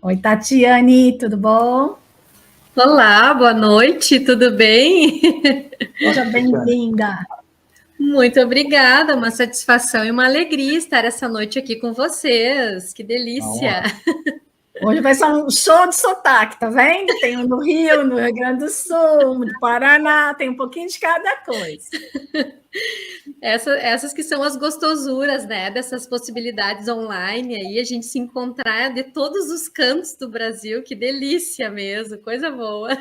Oi, Tatiane, tudo bom? Olá, boa noite, tudo bem? Seja bem-vinda. Muito obrigada, uma satisfação e uma alegria estar essa noite aqui com vocês. Que delícia! Hoje vai ser um show de sotaque, tá vendo? Tem um no Rio, no Rio Grande do Sul, do Paraná, tem um pouquinho de cada coisa. Essas que são as gostosuras, né? Dessas possibilidades online aí, a gente se encontrar de todos os cantos do Brasil, que delícia mesmo, coisa boa.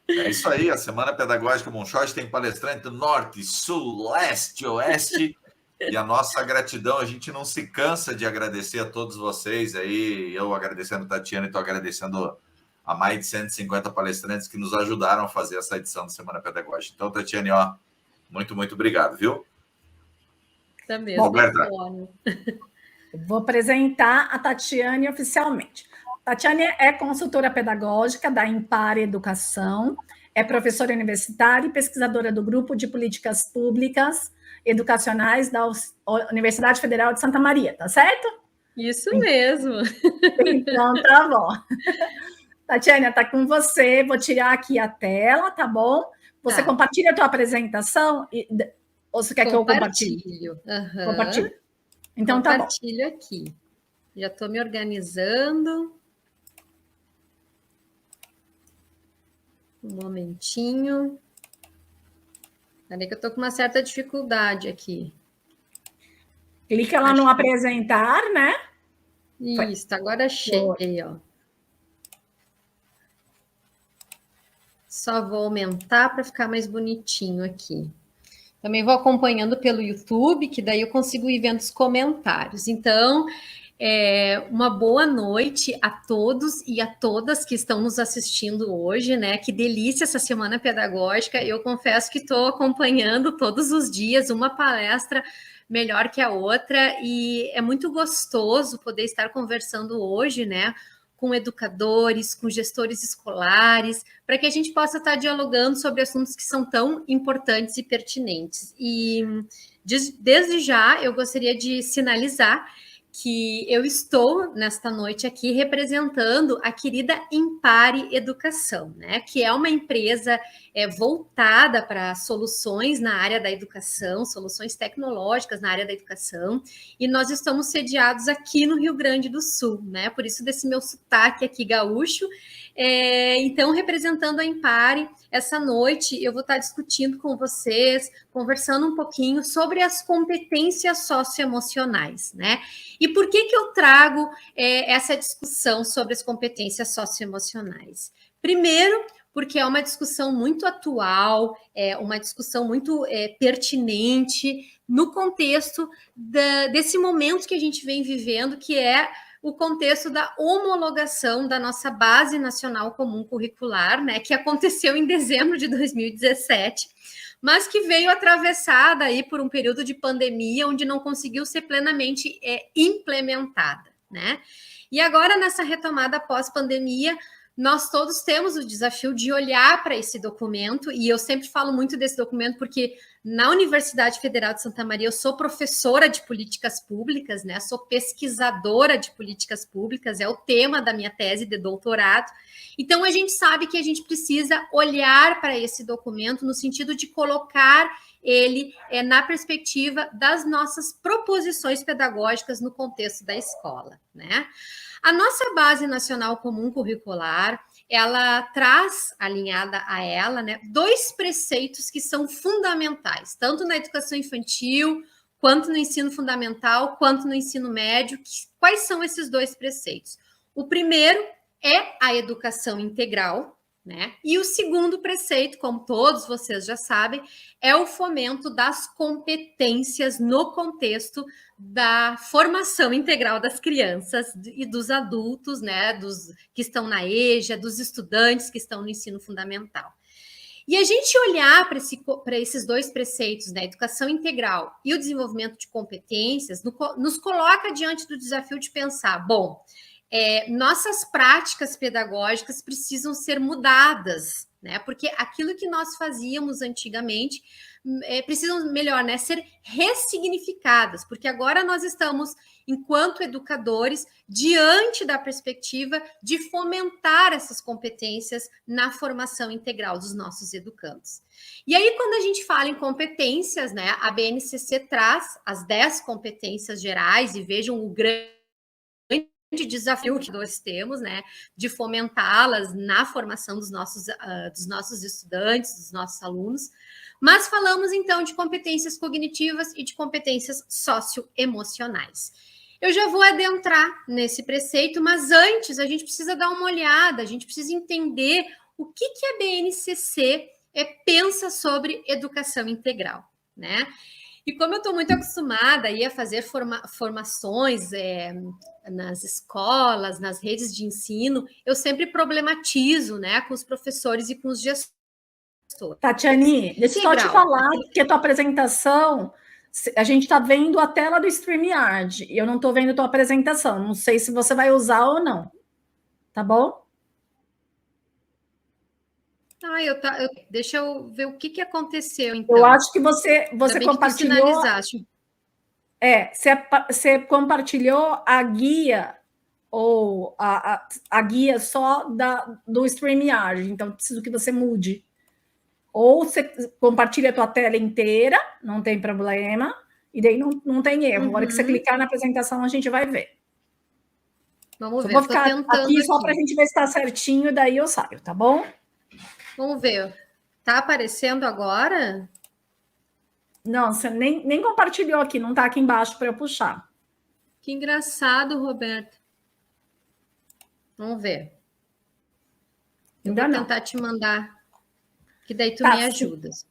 É isso aí, a Semana Pedagógica Monchote tem palestrante do Norte, Sul, Leste, Oeste, e a nossa gratidão, a gente não se cansa de agradecer a todos vocês aí, eu agradecendo a Tatiana e estou agradecendo a mais de 150 palestrantes que nos ajudaram a fazer essa edição da Semana Pedagógica. Então, Tatiane, ó, muito, muito obrigado, viu? Também, Roberta. Vou apresentar a Tatiane oficialmente. Tatiane é consultora pedagógica da Impar Educação, é professora universitária e pesquisadora do Grupo de Políticas Públicas Educacionais da Universidade Federal de Santa Maria, tá certo? Isso mesmo. Então, tá bom. Tatiane, está com você, vou tirar aqui a tela, tá bom? Você compartilha a tua apresentação? Ou você quer que eu compartilhe? Uhum. Compartilho. Então, tá bom. Compartilho aqui. Já estou me organizando. Um momentinho. Peraí que eu estou com uma certa dificuldade aqui. Clica lá no apresentar, né? Isso, agora achei, ó. Só vou aumentar para ficar mais bonitinho aqui. Também vou acompanhando pelo YouTube, que daí eu consigo ir vendo os comentários. Então, uma boa noite a todos e a todas que estão nos assistindo hoje, né? Que delícia essa Semana Pedagógica. Eu confesso que estou acompanhando todos os dias uma palestra melhor que a outra e é muito gostoso poder estar conversando hoje, né? Com educadores, com gestores escolares, para que a gente possa estar dialogando sobre assuntos que são tão importantes e pertinentes. E desde já eu gostaria de sinalizar que eu estou nesta noite aqui representando a querida Impare Educação, né? Que é uma empresa voltada para soluções na área da educação, soluções tecnológicas na área da educação, e nós estamos sediados aqui no Rio Grande do Sul, né? Por isso desse meu sotaque aqui gaúcho. Então, representando a Impare, essa noite eu vou estar discutindo com vocês, conversando um pouquinho sobre as competências socioemocionais, né? E por que eu trago essa discussão sobre as competências socioemocionais? Primeiro, porque é uma discussão muito atual, é uma discussão muito pertinente no contexto desse momento que a gente vem vivendo, que é o contexto da homologação da nossa Base Nacional Comum Curricular, né, que aconteceu em dezembro de 2017, mas que veio atravessada aí por um período de pandemia, onde não conseguiu ser plenamente implementada, né? E agora, nessa retomada pós-pandemia, nós todos temos o desafio de olhar para esse documento, e eu sempre falo muito desse documento porque na Universidade Federal de Santa Maria eu sou professora de políticas públicas, né? Sou pesquisadora de políticas públicas, é o tema da minha tese de doutorado. Então a gente sabe que a gente precisa olhar para esse documento no sentido de colocar ele na perspectiva das nossas proposições pedagógicas no contexto da escola, né? A nossa Base Nacional Comum Curricular, ela traz, alinhada a ela, né, 2 preceitos que são fundamentais, tanto na educação infantil, quanto no ensino fundamental, quanto no ensino médio. Quais são esses 2 preceitos? O primeiro é a educação integral, né? E o segundo preceito, como todos vocês já sabem, é o fomento das competências no contexto da formação integral das crianças e dos adultos, né, dos que estão na EJA, dos estudantes que estão no ensino fundamental. E a gente olhar para esses 2 preceitos, né, educação integral e o desenvolvimento de competências, nos coloca diante do desafio de pensar, bom, nossas práticas pedagógicas precisam ser mudadas, né? Porque aquilo que nós fazíamos antigamente precisam, melhor, né, ser ressignificadas, porque agora nós estamos, enquanto educadores, diante da perspectiva de fomentar essas competências na formação integral dos nossos educandos. E aí, quando a gente fala em competências, né, a BNCC traz as 10 competências gerais, e vejam o grande desafio que nós temos, né, de fomentá-las na formação dos nossos estudantes, dos nossos alunos. Mas falamos, então, de competências cognitivas e de competências socioemocionais. Eu já vou adentrar nesse preceito, mas antes a gente precisa dar uma olhada, a gente precisa entender o que a BNCC pensa sobre educação integral, né? E como eu estou muito acostumada aí a fazer formações nas escolas, nas redes de ensino, eu sempre problematizo, né, com os professores e com os gestores. Tatiane, deixa eu só te falar que a tua apresentação, a gente está vendo a tela do StreamYard, e eu não estou vendo a tua apresentação, não sei se você vai usar ou não, tá bom? Deixa eu ver o que aconteceu, então. Eu acho que você compartilhou... Você compartilhou a guia, ou a guia só do StreamYard, então preciso que você mude. Ou você compartilha a tua tela inteira, não tem problema, e daí não tem erro. Na hora que você clicar na apresentação, a gente vai ver. Vamos ver, vou ficar aqui só para a gente ver se está certinho, daí eu saio, tá bom? Vamos ver. Tá aparecendo agora? Não, você nem compartilhou aqui, não está aqui embaixo para eu puxar. Que engraçado, Roberto. Vamos ver. Eu vou tentar te mandar, que daí tu me ajudas.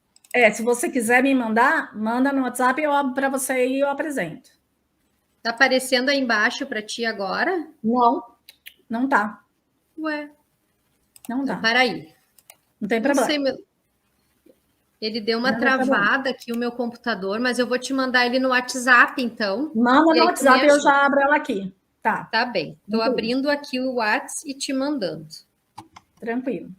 Se você quiser me mandar, manda no WhatsApp, eu abro para você e eu apresento. Tá aparecendo aí embaixo para ti agora? Não tá. Ué. Não dá. Então, para aí. Não tem problema. Ele deu uma travada aqui, o meu computador, mas eu vou te mandar ele no WhatsApp, então. Manda no WhatsApp e eu já abro ela aqui. Tá bem. Estou abrindo aqui o WhatsApp e te mandando. Tranquilo.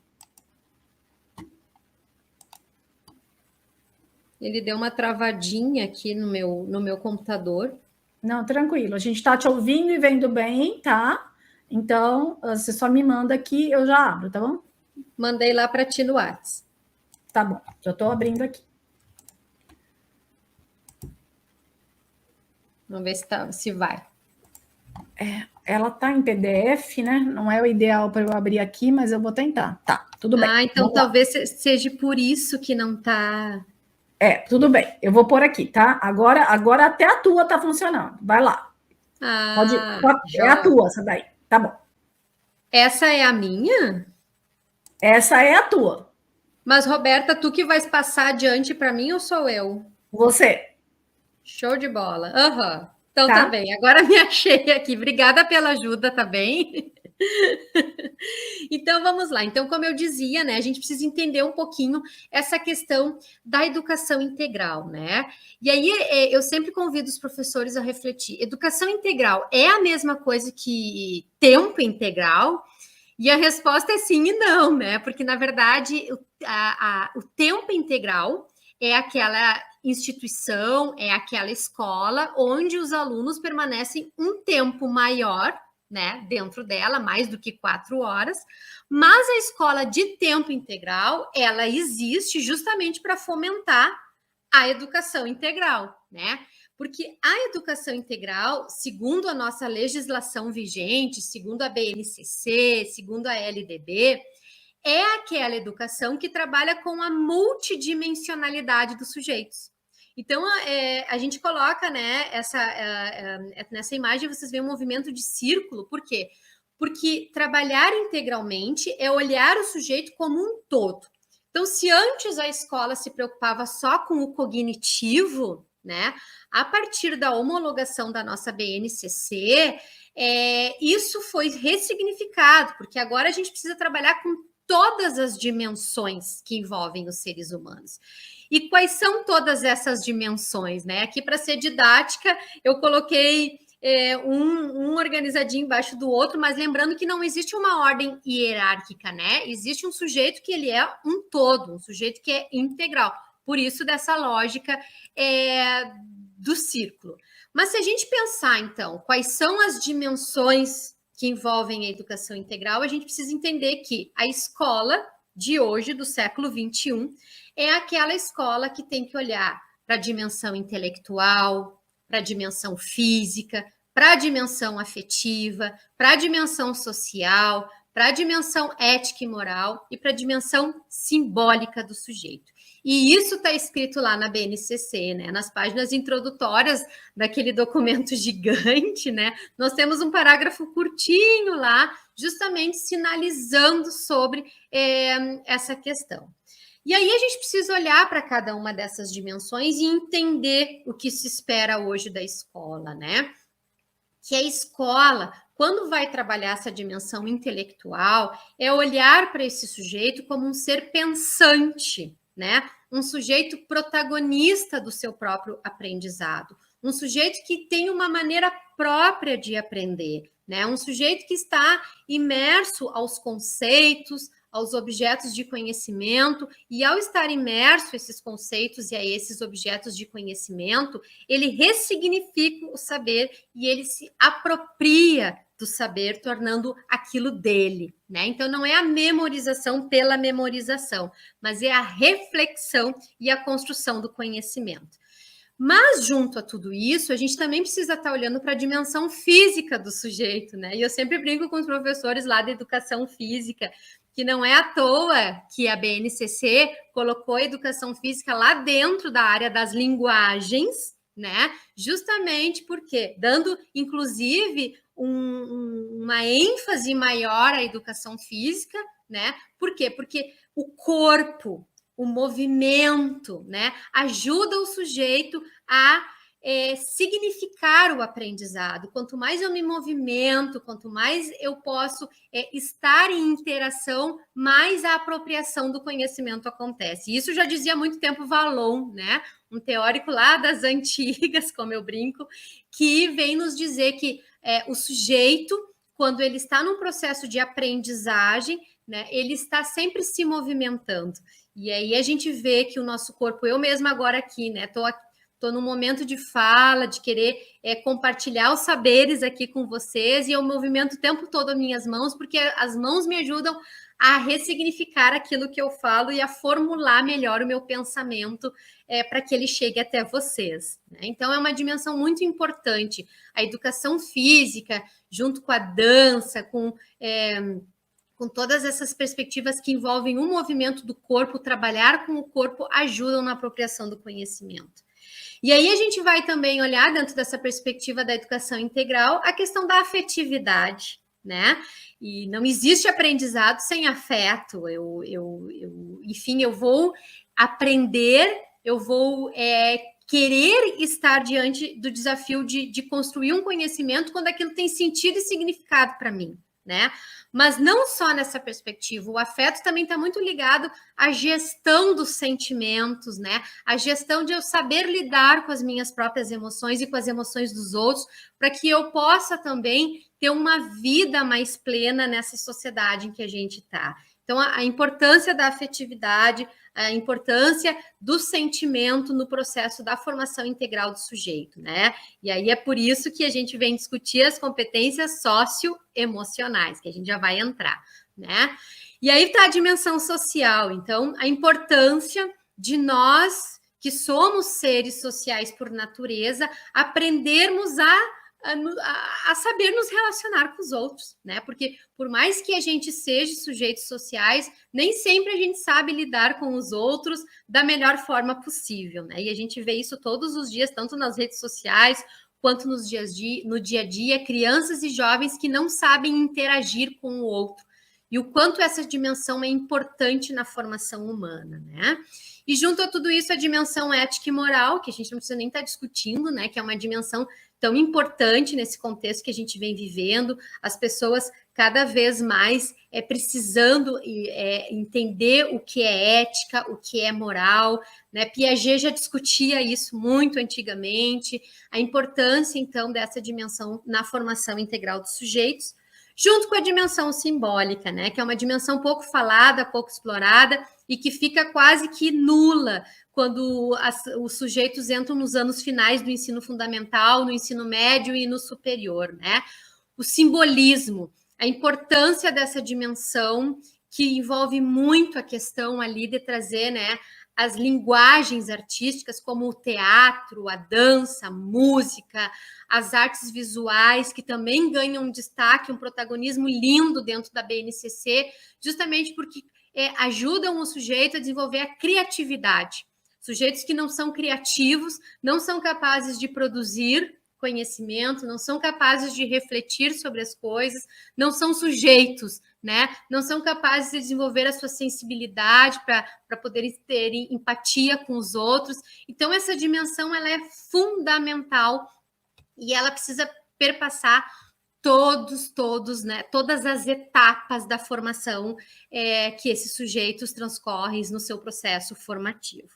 Ele deu uma travadinha aqui no meu computador. Não, tranquilo. A gente está te ouvindo e vendo bem, tá? Então, você só me manda aqui, eu já abro, tá bom? Mandei lá para ti no WhatsApp. Tá bom, já estou abrindo aqui. Vamos ver se vai. Ela está em PDF, né? Não é o ideal para eu abrir aqui, mas eu vou tentar. Tá, tudo bem. Então talvez seja por isso que não está... tudo bem. Eu vou pôr aqui, tá? Agora até a tua tá funcionando. Vai lá. É a tua, essa daí. Tá bom. Essa é a minha? Essa é a tua. Mas, Roberta, tu que vais passar adiante para mim ou sou eu? Você. Show de bola. Então tá bem. Agora me achei aqui. Obrigada pela ajuda, tá bem? Então, vamos lá. Então, como eu dizia, né, a gente precisa entender um pouquinho essa questão da educação integral, né? E aí, eu sempre convido os professores a refletir. Educação integral é a mesma coisa que tempo integral? E a resposta é sim e não, né? Porque, na verdade, o tempo integral é aquela instituição, é aquela escola onde os alunos permanecem um tempo maior, né, dentro dela, mais do que 4 horas, mas a escola de tempo integral, ela existe justamente para fomentar a educação integral, né? Porque a educação integral, segundo a nossa legislação vigente, segundo a BNCC, segundo a LDB, é aquela educação que trabalha com a multidimensionalidade dos sujeitos. Então, a gente coloca, né, nessa imagem, vocês veem um movimento de círculo. Por quê? Porque trabalhar integralmente é olhar o sujeito como um todo. Então, se antes a escola se preocupava só com o cognitivo, né, a partir da homologação da nossa BNCC, isso foi ressignificado, porque agora a gente precisa trabalhar com todas as dimensões que envolvem os seres humanos. E quais são todas essas dimensões, né? Aqui, para ser didática, eu coloquei um organizadinho embaixo do outro, mas lembrando que não existe uma ordem hierárquica, né? Existe um sujeito que ele é um todo, um sujeito que é integral. Por isso, dessa lógica do círculo. Mas se a gente pensar, então, quais são as dimensões que envolvem a educação integral, a gente precisa entender que a escola de hoje, do século XXI, é aquela escola que tem que olhar para a dimensão intelectual, para a dimensão física, para a dimensão afetiva, para a dimensão social, para a dimensão ética e moral e para a dimensão simbólica do sujeito. E isso está escrito lá na BNCC, né? Nas páginas introdutórias daquele documento gigante, né? Nós temos um parágrafo curtinho lá, justamente sinalizando sobre essa questão. E aí a gente precisa olhar para cada uma dessas dimensões e entender o que se espera hoje da escola, né? Que a escola, quando vai trabalhar essa dimensão intelectual, é olhar para esse sujeito como um ser pensante, né? Um sujeito protagonista do seu próprio aprendizado, um sujeito que tem uma maneira própria de aprender, né? Um sujeito que está imerso aos conceitos, aos objetos de conhecimento, e ao estar imerso a esses conceitos e a esses objetos de conhecimento, ele ressignifica o saber e ele se apropria do saber, tornando aquilo dele, né? Então, não é a memorização pela memorização, mas é a reflexão e a construção do conhecimento. Mas, junto a tudo isso, a gente também precisa estar olhando para a dimensão física do sujeito, né? E eu sempre brinco com os professores lá da educação física, que não é à toa que a BNCC colocou a educação física lá dentro da área das linguagens, né? Justamente porque, dando, inclusive, uma ênfase maior à educação física, né? Por quê? Porque o corpo, o movimento, né, ajuda o sujeito a significar o aprendizado. Quanto mais eu me movimento, quanto mais eu posso estar em interação, mais a apropriação do conhecimento acontece. Isso já dizia há muito tempo Vallon, né, um teórico lá das antigas, como eu brinco, que vem nos dizer que o sujeito, quando ele está num processo de aprendizagem, né, ele está sempre se movimentando. E aí a gente vê que o nosso corpo, eu mesma agora aqui, né, estou num momento de fala, de querer compartilhar os saberes aqui com vocês, e eu movimento o tempo todo as minhas mãos, porque as mãos me ajudam a ressignificar aquilo que eu falo e a formular melhor o meu pensamento para que ele chegue até vocês, né? Então, é uma dimensão muito importante. A educação física, junto com a dança, com todas essas perspectivas que envolvem o movimento do corpo, trabalhar com o corpo, ajudam na apropriação do conhecimento. E aí a gente vai também olhar, dentro dessa perspectiva da educação integral, a questão da afetividade, né? E não existe aprendizado sem afeto. Enfim, eu vou aprender, eu vou querer estar diante do desafio de construir um conhecimento quando aquilo tem sentido e significado para mim, né? Mas não só nessa perspectiva, o afeto também está muito ligado à gestão dos sentimentos, né? A gestão de eu saber lidar com as minhas próprias emoções e com as emoções dos outros, para que eu possa também ter uma vida mais plena nessa sociedade em que a gente está. Então, a importância da afetividade, a importância do sentimento no processo da formação integral do sujeito, né? E aí é por isso que a gente vem discutir as competências socioemocionais, que a gente já vai entrar, né? E aí está a dimensão social. Então, a importância de nós, que somos seres sociais por natureza, aprendermos a saber nos relacionar com os outros, né? Porque por mais que a gente seja sujeitos sociais, nem sempre a gente sabe lidar com os outros da melhor forma possível, né? E a gente vê isso todos os dias, tanto nas redes sociais quanto no dia a dia, crianças e jovens que não sabem interagir com o outro. E o quanto essa dimensão é importante na formação humana, né? E junto a tudo isso, a dimensão ética e moral, que a gente não precisa nem estar discutindo, né? Que é uma dimensão tão importante nesse contexto que a gente vem vivendo, as pessoas cada vez mais precisando entender o que é ética, o que é moral, né? Piaget já discutia isso muito antigamente, a importância, então, dessa dimensão na formação integral dos sujeitos, junto com a dimensão simbólica, né? Que é uma dimensão pouco falada, pouco explorada, e que fica quase que nula quando os sujeitos entram nos anos finais do ensino fundamental, no ensino médio e no superior, né? O simbolismo, a importância dessa dimensão que envolve muito a questão ali de trazer, né, as linguagens artísticas, como o teatro, a dança, a música, as artes visuais, que também ganham um destaque, um protagonismo lindo dentro da BNCC, justamente porque ajudam o sujeito a desenvolver a criatividade. Sujeitos que não são criativos, não são capazes de produzir conhecimento, não são capazes de refletir sobre as coisas, não são sujeitos, né? Não são capazes de desenvolver a sua sensibilidade para poderem ter empatia com os outros. Então, essa dimensão ela é fundamental e ela precisa perpassar todos, né? Todas as etapas da formação que esses sujeitos transcorrem no seu processo formativo.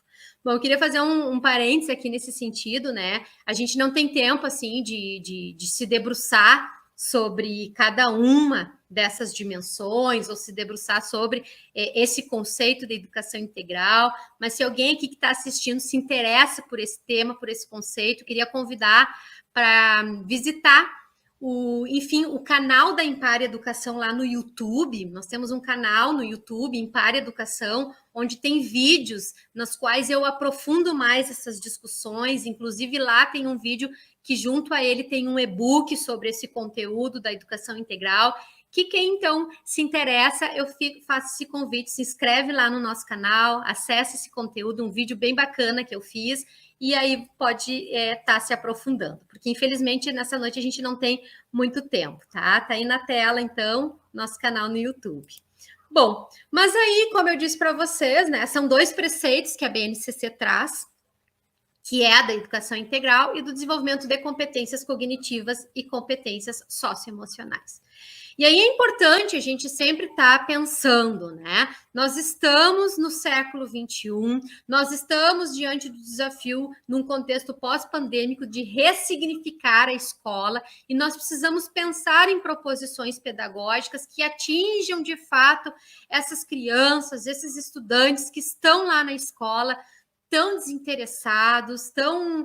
Bom, eu queria fazer um parênteses aqui nesse sentido, né? A gente não tem tempo, assim, de se debruçar sobre cada uma dessas dimensões ou se debruçar sobre esse conceito de educação integral, mas se alguém aqui que está assistindo se interessa por esse tema, por esse conceito, queria convidar para visitar o canal da Impare Educação lá no YouTube. Nós temos um canal no YouTube, Impare Educação, onde tem vídeos nos quais eu aprofundo mais essas discussões. Inclusive, lá tem um vídeo que, junto a ele, tem um e-book sobre esse conteúdo da educação integral, que quem, então, se interessa, eu faço esse convite, se inscreve lá no nosso canal, acessa esse conteúdo, um vídeo bem bacana que eu fiz, e aí pode estar se aprofundando, porque infelizmente nessa noite a gente não tem muito tempo, tá? Tá aí na tela, então, nosso canal no YouTube. Bom, mas aí, como eu disse para vocês, né, são 2 preceitos que a BNCC traz, que é a da educação integral e do desenvolvimento de competências cognitivas e competências socioemocionais. E aí é importante a gente sempre estar pensando, né? Nós estamos no século XXI, nós estamos diante do desafio, num contexto pós-pandêmico, de ressignificar a escola, e nós precisamos pensar em proposições pedagógicas que atinjam, de fato, essas crianças, esses estudantes que estão lá na escola, tão desinteressados, tão,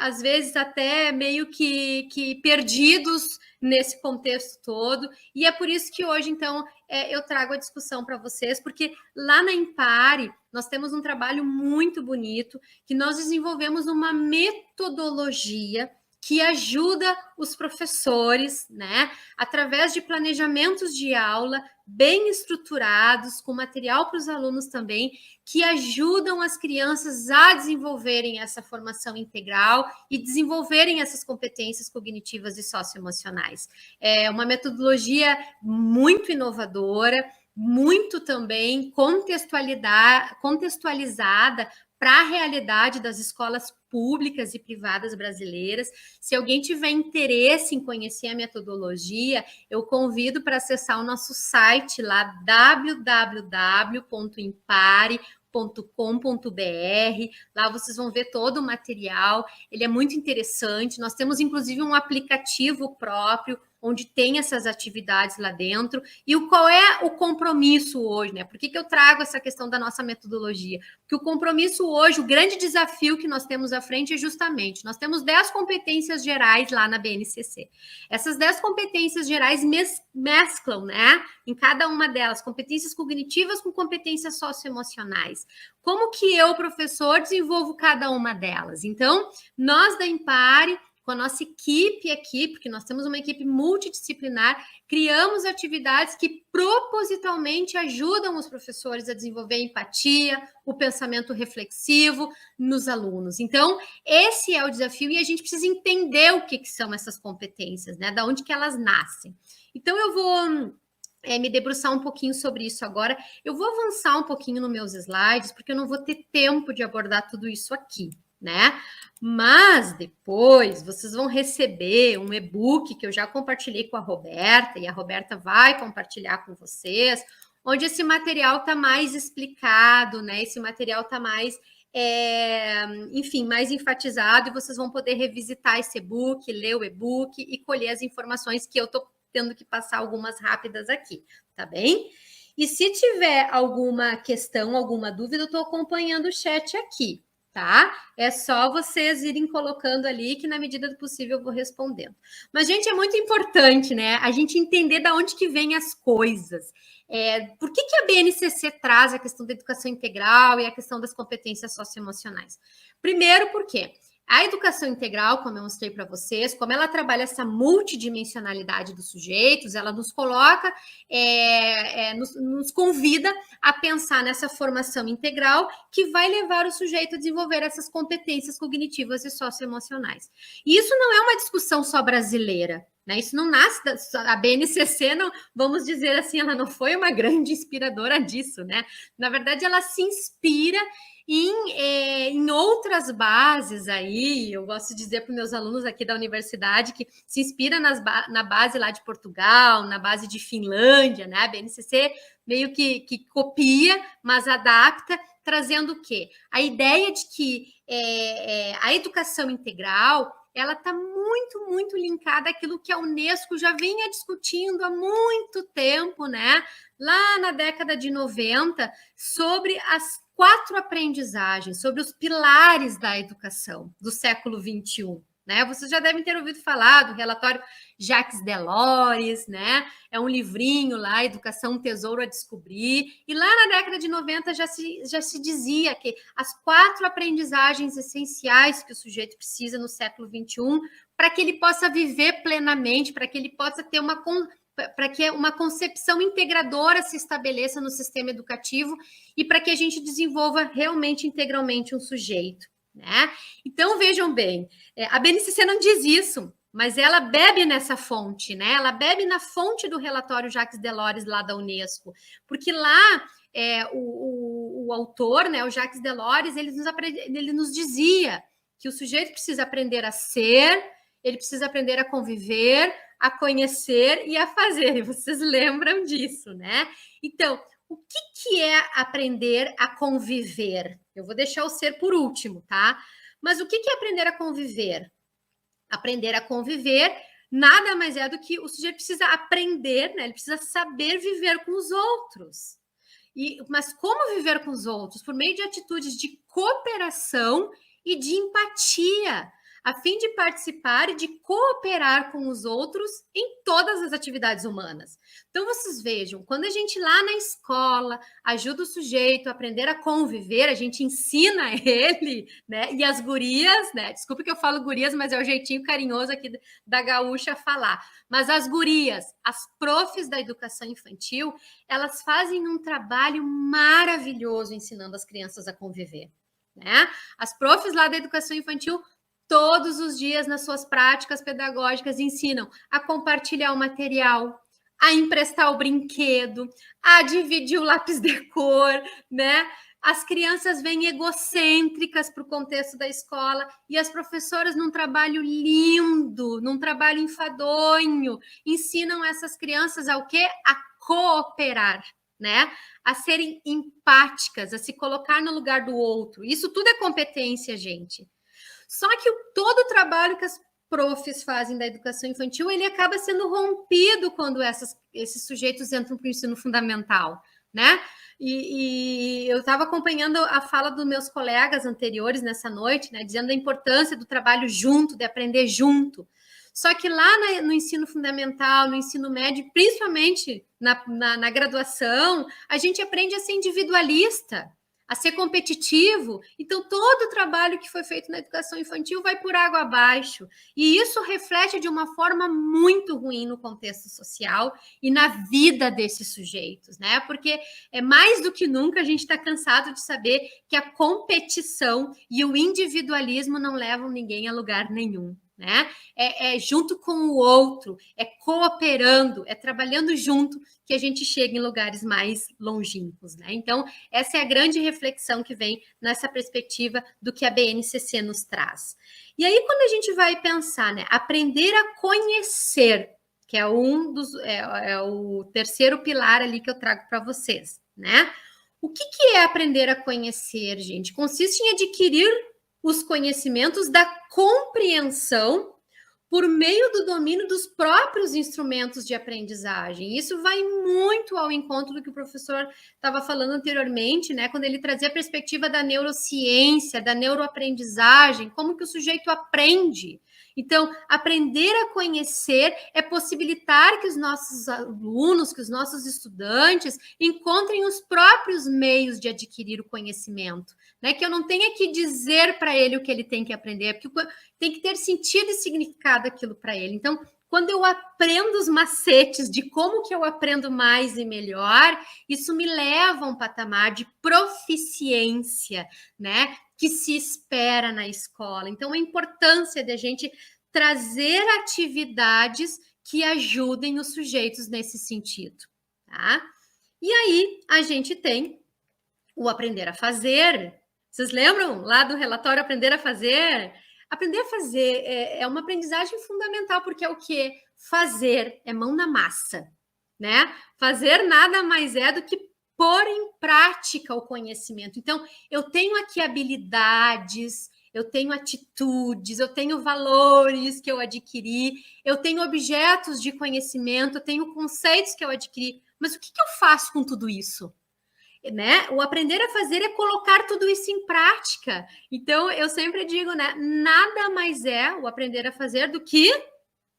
às vezes, até meio que perdidos nesse contexto todo, e é por isso que hoje, então, eu trago a discussão para vocês, porque lá na Impare nós temos um trabalho muito bonito, que nós desenvolvemos uma metodologia que ajuda os professores, né, através de planejamentos de aula bem estruturados, com material para os alunos também, que ajudam as crianças a desenvolverem essa formação integral e desenvolverem essas competências cognitivas e socioemocionais. É uma metodologia muito inovadora, muito também contextualizada para a realidade das escolas públicas e privadas brasileiras. Se alguém tiver interesse em conhecer a metodologia, eu convido para acessar o nosso site lá, www.impare.com.br. Lá vocês vão ver todo o material, ele é muito interessante. Nós temos, inclusive, um aplicativo próprio, onde tem essas atividades lá dentro, e qual é o compromisso hoje, né? Por que eu trago essa questão da nossa metodologia? Porque o compromisso hoje, o grande desafio que nós temos à frente é justamente, nós temos 10 competências gerais lá na BNCC. Essas 10 competências gerais mesclam, né? Em cada uma delas, competências cognitivas com competências socioemocionais. Como que eu, professor, desenvolvo cada uma delas? Então, nós da Impare, com a nossa equipe aqui, porque nós temos uma equipe multidisciplinar, criamos atividades que propositalmente ajudam os professores a desenvolver a empatia, o pensamento reflexivo nos alunos. Então, esse é o desafio e a gente precisa entender o que são essas competências, né? Da onde que elas nascem. Então, eu vou me debruçar um pouquinho sobre isso agora. Eu vou avançar um pouquinho nos meus slides, porque eu não vou ter tempo de abordar tudo isso aqui, né? Mas depois vocês vão receber um e-book que eu já compartilhei com a Roberta, e a Roberta vai compartilhar com vocês, onde esse material está mais explicado, né? Esse material está mais, enfim, mais enfatizado, e vocês vão poder revisitar esse e-book, ler o e-book e colher as informações que eu estou tendo que passar algumas rápidas aqui, tá bem? E se tiver alguma questão, alguma dúvida, eu estou acompanhando o chat aqui, tá? É só vocês irem colocando ali que na medida do possível eu vou respondendo. Mas, gente, é muito importante, né? A gente entender de onde que vêm as coisas. Por que a BNCC traz a questão da educação integral e a questão das competências socioemocionais? Primeiro, porque a educação integral, como eu mostrei para vocês, como ela trabalha essa multidimensionalidade dos sujeitos, ela nos coloca, nos convida a pensar nessa formação integral que vai levar o sujeito a desenvolver essas competências cognitivas e socioemocionais. E isso não é uma discussão só brasileira, né? Isso não nasce a BNCC, não, vamos dizer assim, ela não foi uma grande inspiradora disso, né? Na verdade, ela se inspira em outras bases aí. Eu gosto de dizer para os meus alunos aqui da universidade que se inspira na base lá de Portugal, na base de Finlândia, né? A BNCC meio que copia, mas adapta, trazendo o quê? A ideia de que a educação integral ela está muito, muito linkada àquilo que a Unesco já vinha discutindo há muito tempo, né? Lá na década de 90, sobre as 4 aprendizagens, sobre os pilares da educação do século XXI. Né? Vocês já devem ter ouvido falar do relatório Jacques Delors, né? É um livrinho lá, Educação, um Tesouro a Descobrir. E lá na década de 90 já se dizia que as 4 aprendizagens essenciais que o sujeito precisa no século XXI para que ele possa viver plenamente, para que ele possa ter para que uma concepção integradora se estabeleça no sistema educativo e para que a gente desenvolva realmente integralmente um sujeito. Né? Então, vejam bem, a BNCC não diz isso, mas ela bebe nessa fonte, né? Ela bebe na fonte do relatório Jacques Delors lá da Unesco, porque lá o autor, né, o Jacques Delors, ele nos dizia que o sujeito precisa aprender a ser, ele precisa aprender a conviver, a conhecer e a fazer, e vocês lembram disso, né? Então, o que é aprender a conviver? Eu vou deixar o ser por último, tá? Mas o que é aprender a conviver? Aprender a conviver nada mais é do que o sujeito precisa aprender, né? Ele precisa saber viver com os outros. Mas como viver com os outros? Por meio de atitudes de cooperação e de empatia, a fim de participar e de cooperar com os outros em todas as atividades humanas. Então, vocês vejam, quando a gente lá na escola ajuda o sujeito a aprender a conviver, a gente ensina ele, né? E as gurias, né? Desculpa que eu falo gurias, mas é o jeitinho carinhoso aqui da gaúcha falar. Mas as gurias, as profs da educação infantil, elas fazem um trabalho maravilhoso ensinando as crianças a conviver, né? As profs lá da educação infantil todos os dias nas suas práticas pedagógicas ensinam a compartilhar o material, a emprestar o brinquedo, a dividir o lápis de cor, né? As crianças vêm egocêntricas para o contexto da escola e as professoras, num trabalho lindo, num trabalho enfadonho, ensinam essas crianças ao quê? A cooperar, né? A serem empáticas, a se colocar no lugar do outro. Isso tudo é competência, gente. Só que todo o trabalho que as profs fazem da educação infantil, ele acaba sendo rompido quando esses sujeitos entram para o ensino fundamental, né? E eu estava acompanhando a fala dos meus colegas anteriores nessa noite, né, dizendo a importância do trabalho junto, de aprender junto. Só que lá no ensino fundamental, no ensino médio, principalmente na graduação, a gente aprende a ser individualista, a ser competitivo. Então, todo o trabalho que foi feito na educação infantil vai por água abaixo. E isso reflete de uma forma muito ruim no contexto social e na vida desses sujeitos, né? Porque mais do que nunca a gente está cansado de saber que a competição e o individualismo não levam ninguém a lugar nenhum. Né? Junto com o outro, é cooperando, é trabalhando junto que a gente chega em lugares mais longínquos, né? Então, essa é a grande reflexão que vem nessa perspectiva do que a BNCC nos traz. E aí, quando a gente vai pensar, né, aprender a conhecer, que é o terceiro pilar ali que eu trago para vocês, né? O que é aprender a conhecer, gente? Consiste em adquirir os conhecimentos da compreensão por meio do domínio dos próprios instrumentos de aprendizagem. Isso vai muito ao encontro do que o professor estava falando anteriormente, né? Quando ele trazia a perspectiva da neurociência, da neuroaprendizagem, como que o sujeito aprende. Então, aprender a conhecer é possibilitar que os nossos alunos, que os nossos estudantes encontrem os próprios meios de adquirir o conhecimento, né? Que eu não tenha que dizer para ele o que ele tem que aprender, porque tem que ter sentido e significado aquilo para ele. Então, quando eu aprendo os macetes de como que eu aprendo mais e melhor, isso me leva a um patamar de proficiência, né? Que se espera na escola. Então, a importância de a gente trazer atividades que ajudem os sujeitos nesse sentido, tá? E aí, a gente tem o aprender a fazer. Vocês lembram lá do relatório Aprender a Fazer? Aprender a fazer é uma aprendizagem fundamental, porque é o quê? Fazer é mão na massa, né? Fazer nada mais é do que pôr em prática o conhecimento. Então, eu tenho aqui habilidades, eu tenho atitudes, eu tenho valores que eu adquiri, eu tenho objetos de conhecimento, eu tenho conceitos que eu adquiri, mas o que eu faço com tudo isso? Né? O aprender a fazer é colocar tudo isso em prática. Então, eu sempre digo, né? Nada mais é o aprender a fazer do que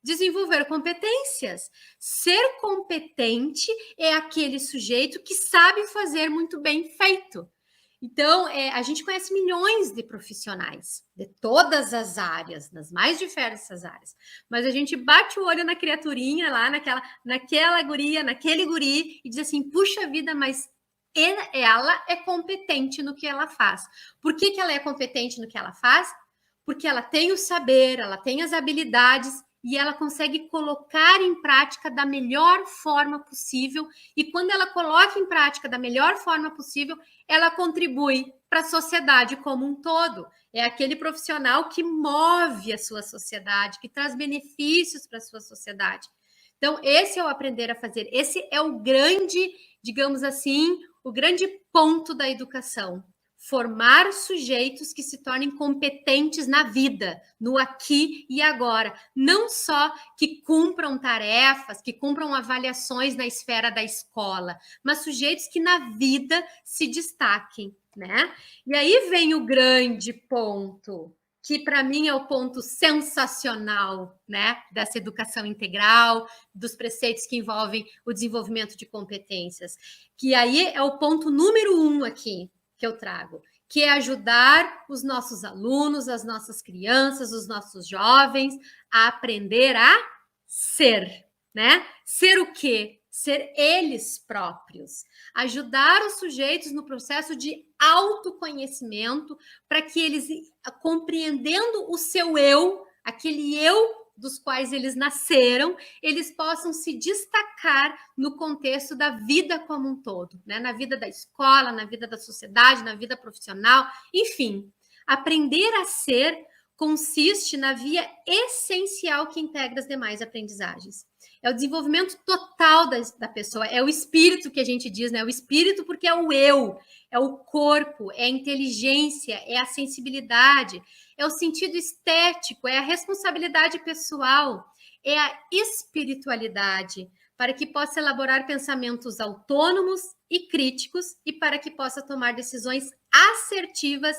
desenvolver competências. Ser competente é aquele sujeito que sabe fazer muito bem feito. Então, a gente conhece milhões de profissionais de todas as áreas, nas mais diversas áreas. Mas a gente bate o olho na criaturinha lá, naquela guria, naquele guri, e diz assim, puxa vida, mas ela é competente no que ela faz. Por que ela é competente no que ela faz? Porque ela tem o saber, ela tem as habilidades e ela consegue colocar em prática da melhor forma possível. E quando ela coloca em prática da melhor forma possível, ela contribui para a sociedade como um todo. É aquele profissional que move a sua sociedade, que traz benefícios para a sua sociedade. Então, esse é o aprender a fazer. Esse é o grande, digamos assim, o grande ponto da educação. Formar sujeitos que se tornem competentes na vida, no aqui e agora. Não só que cumpram tarefas, que cumpram avaliações na esfera da escola, mas sujeitos que na vida se destaquem, né? E aí vem o grande ponto, que para mim é o ponto sensacional, né, dessa educação integral, dos preceitos que envolvem o desenvolvimento de competências, que aí é o ponto número 1 aqui que eu trago, que é ajudar os nossos alunos, as nossas crianças, os nossos jovens a aprender a ser, né? Ser o quê? Ser eles próprios. Ajudar os sujeitos no processo de autoconhecimento para que eles, compreendendo o seu eu, aquele eu dos quais eles nasceram, eles possam se destacar no contexto da vida como um todo, né? Na vida da escola, na vida da sociedade, na vida profissional, enfim. Aprender a ser consiste na via essencial que integra as demais aprendizagens. É o desenvolvimento total da pessoa, é o espírito que a gente diz, né? O espírito porque é o eu, é o corpo, é a inteligência, é a sensibilidade, é o sentido estético, é a responsabilidade pessoal, é a espiritualidade, para que possa elaborar pensamentos autônomos e críticos e para que possa tomar decisões assertivas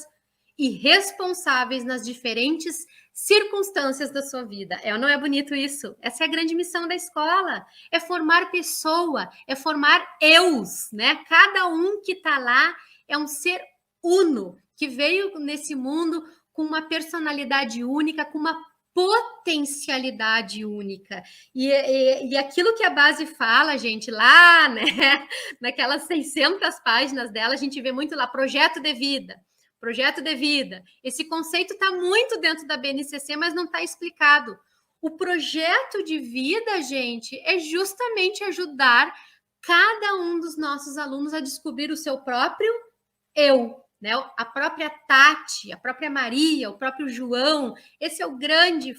e responsáveis nas diferentes circunstâncias da sua vida. É ou não é bonito isso? Essa é a grande missão da escola, é formar pessoa, é formar eus, né? Cada um que está lá é um ser uno, que veio nesse mundo com uma personalidade única, com uma potencialidade única. E aquilo que a base fala, gente, lá, né, naquelas 600 páginas dela, a gente vê muito lá, projeto de vida. Projeto de vida. Esse conceito está muito dentro da BNCC, mas não está explicado. O projeto de vida, gente, é justamente ajudar cada um dos nossos alunos a descobrir o seu próprio eu, né? A própria Tati, a própria Maria, o próprio João. Esse é o grande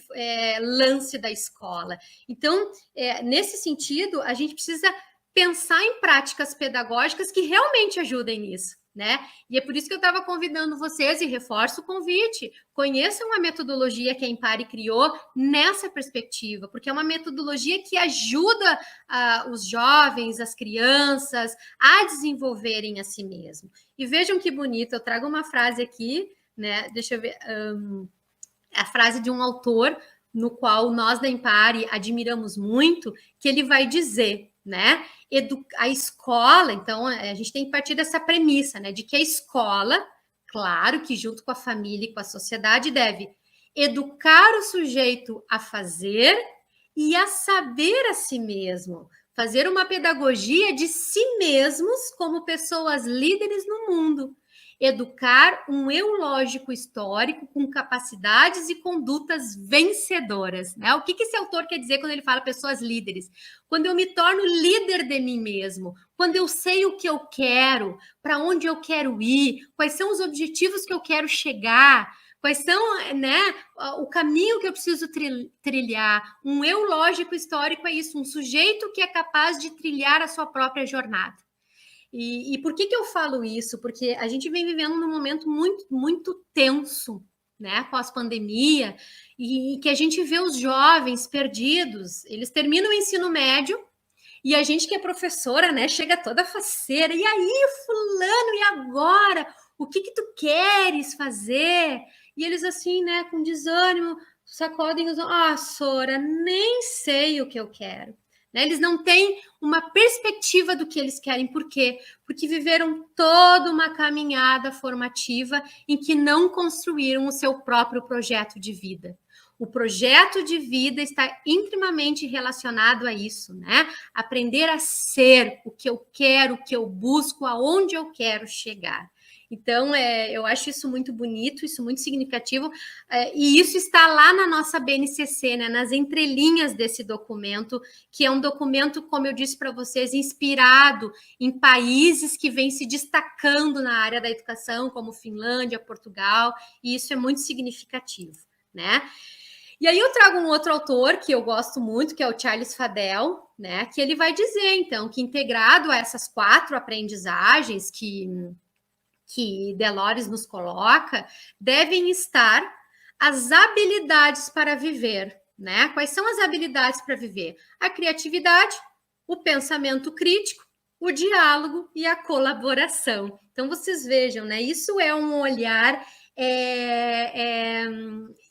lance da escola. Então, nesse sentido, a gente precisa pensar em práticas pedagógicas que realmente ajudem nisso, né? E é por isso que eu estava convidando vocês e reforço o convite. Conheçam a metodologia que a Impare criou nessa perspectiva, porque é uma metodologia que ajuda os jovens, as crianças a desenvolverem a si mesmo. E vejam que bonito, eu trago uma frase aqui, né? Deixa eu ver, a frase de um autor no qual nós da Impare admiramos muito, que ele vai dizer, né? A escola, então, a gente tem que partir dessa premissa, né? De que a escola, claro que junto com a família e com a sociedade, deve educar o sujeito a fazer e a saber a si mesmo, fazer uma pedagogia de si mesmos como pessoas líderes no mundo. Educar um eu lógico histórico com capacidades e condutas vencedoras, né? O que esse autor quer dizer quando ele fala pessoas líderes? Quando eu me torno líder de mim mesmo, quando eu sei o que eu quero, para onde eu quero ir, quais são os objetivos que eu quero chegar, quais são, né, o caminho que eu preciso trilhar. Um eu lógico histórico é isso, um sujeito que é capaz de trilhar a sua própria jornada. E por que eu falo isso? Porque a gente vem vivendo num momento muito, muito tenso, né? Pós-pandemia, e que a gente vê os jovens perdidos, eles terminam o ensino médio, e a gente que é professora, né, chega toda faceira, e aí, fulano, e agora? O que tu queres fazer? E eles assim, né, com desânimo, sacodem os... Sora, nem sei o que eu quero. Eles não têm uma perspectiva do que eles querem. Por quê? Porque viveram toda uma caminhada formativa em que não construíram o seu próprio projeto de vida. O projeto de vida está intimamente relacionado a isso, né? Aprender a ser o que eu quero, o que eu busco, aonde eu quero chegar. Então, eu acho isso muito bonito, isso muito significativo, e isso está lá na nossa BNCC, né, nas entrelinhas desse documento, que é um documento, como eu disse para vocês, inspirado em países que vêm se destacando na área da educação, como Finlândia, Portugal, e isso é muito significativo, né? E aí eu trago um outro autor que eu gosto muito, que é o Charles Fadell, né, que ele vai dizer, então, que integrado a essas 4 aprendizagens que Delors nos coloca, devem estar as habilidades para viver, né? Quais são as habilidades para viver? A criatividade, o pensamento crítico, o diálogo e a colaboração. Então, vocês vejam, né? Isso é um olhar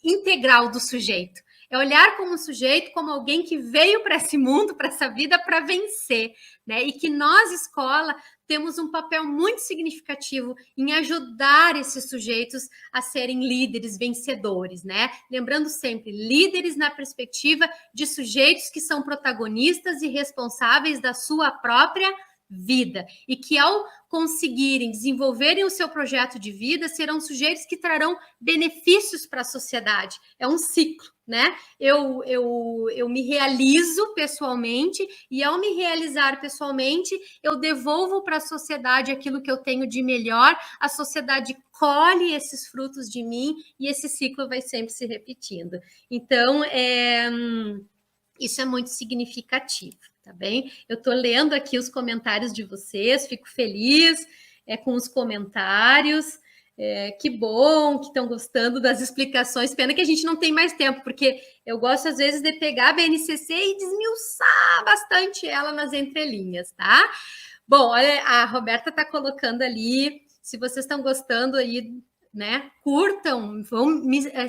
integral do sujeito. É olhar como um sujeito, como alguém que veio para esse mundo, para essa vida, para vencer, né? E que nós, escola, temos um papel muito significativo em ajudar esses sujeitos a serem líderes vencedores, né? Lembrando sempre, líderes na perspectiva de sujeitos que são protagonistas e responsáveis da sua própria vida, e que ao conseguirem desenvolverem o seu projeto de vida, serão sujeitos que trarão benefícios para a sociedade. É um ciclo, né? Eu me realizo pessoalmente, e ao me realizar pessoalmente, eu devolvo para a sociedade aquilo que eu tenho de melhor, a sociedade colhe esses frutos de mim, e esse ciclo vai sempre se repetindo. Então, isso é muito significativo. Tá bem? Eu estou lendo aqui os comentários de vocês, fico feliz com os comentários. Que bom que estão gostando das explicações. Pena que a gente não tem mais tempo, porque eu gosto, às vezes, de pegar a BNCC e desmiuçar bastante ela nas entrelinhas, tá? Bom, olha, a Roberta está colocando ali, se vocês estão gostando aí, né? Curtam,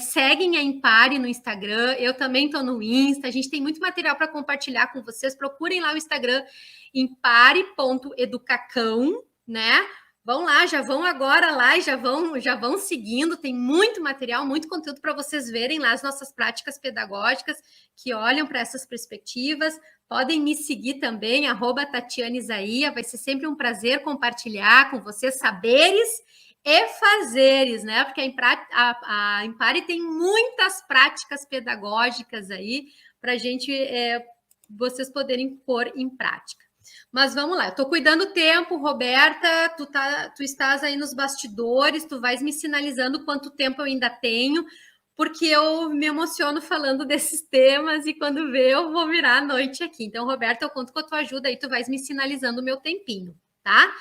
seguem a Impare no Instagram, eu também estou no Insta, a gente tem muito material para compartilhar com vocês, procurem lá o Instagram, impare.educacão, né? Vão lá, já vão agora lá e já vão seguindo, tem muito material, muito conteúdo para vocês verem lá as nossas práticas pedagógicas que olham para essas perspectivas. Podem me seguir também, @Tatiana Isaia, vai ser sempre um prazer compartilhar com vocês saberes e fazeres, né? Porque a Impare tem muitas práticas pedagógicas aí para vocês poderem pôr em prática. Mas vamos lá, eu estou cuidando do tempo, Roberta, tu estás aí nos bastidores, tu vais me sinalizando quanto tempo eu ainda tenho, porque eu me emociono falando desses temas e quando vê eu vou virar a noite aqui. Então, Roberta, eu conto com a tua ajuda aí, tu vais me sinalizando o meu tempinho, tá?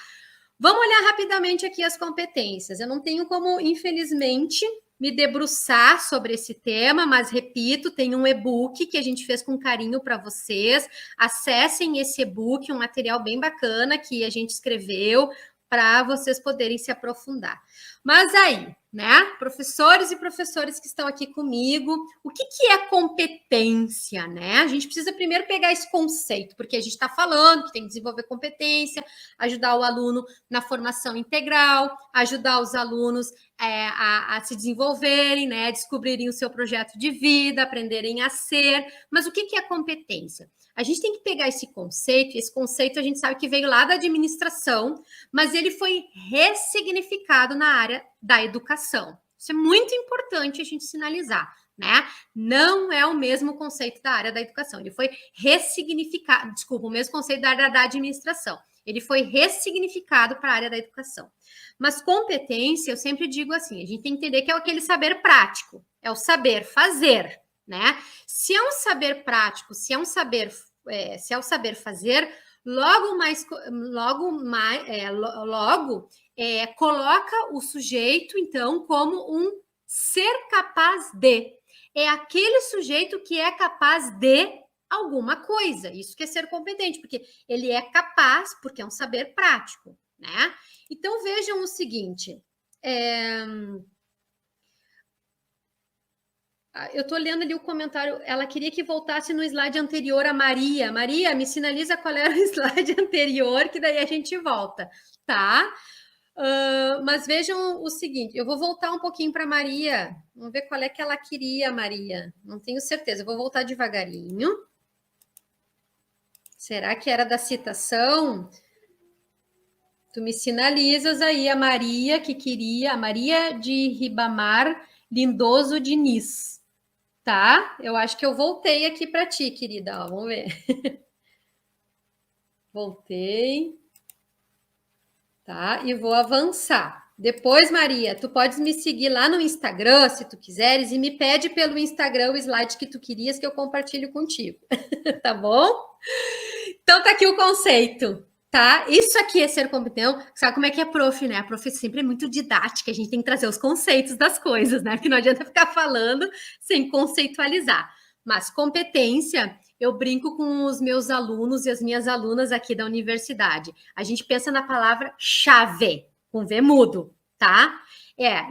Vamos olhar rapidamente aqui as competências. Eu não tenho como, infelizmente, me debruçar sobre esse tema, mas repito, tem um e-book que a gente fez com carinho para vocês. Acessem esse e-book, um material bem bacana que a gente escreveu para vocês poderem se aprofundar. Mas aí, né, professores e professoras que estão aqui comigo, o que é competência, né? A gente precisa primeiro pegar esse conceito, porque a gente está falando que tem que desenvolver competência, ajudar o aluno na formação integral, ajudar os alunos a se desenvolverem, né, descobrirem o seu projeto de vida, aprenderem a ser. Mas o que é competência? A gente tem que pegar esse conceito a gente sabe que veio lá da administração, mas ele foi ressignificado na área da educação. Isso é muito importante a gente sinalizar, né? Não é o mesmo conceito da área da educação, ele foi ressignificado, desculpa, o mesmo conceito da área da administração. Ele foi ressignificado para a área da educação. Mas competência, eu sempre digo assim, a gente tem que entender que é aquele saber prático, é o saber fazer, né? Se é um saber prático, se é o saber fazer, logo coloca o sujeito, então, como um ser capaz de. É aquele sujeito que é capaz de alguma coisa. Isso que é ser competente, porque ele é capaz, porque é um saber prático, né? Então, vejam o seguinte. Eu estou lendo ali o comentário. Ela queria que voltasse no slide anterior a Maria. Maria, me sinaliza qual era o slide anterior, que daí a gente volta, tá? Mas vejam o seguinte, eu vou voltar um pouquinho para Maria. Vamos ver qual é que ela queria, Maria. Não tenho certeza, eu vou voltar devagarinho. Será que era da citação? Tu me sinalizas aí a Maria que queria, a Maria de Ribamar Lindoso Diniz. Tá? Eu acho que eu voltei aqui para ti, querida. Ó, vamos ver. Voltei. Tá? E vou avançar. Depois, Maria, tu podes me seguir lá no Instagram, se tu quiseres, e me pede pelo Instagram o slide que tu querias que eu compartilho contigo. Tá bom? Então, tá aqui o conceito. Tá? Isso aqui é ser competente. Sabe como é que é prof, né? A prof sempre é muito didática, a gente tem que trazer os conceitos das coisas, né? Porque não adianta ficar falando sem conceitualizar. Mas competência, eu brinco com os meus alunos e as minhas alunas aqui da universidade. A gente pensa na palavra chave, com V mudo, tá?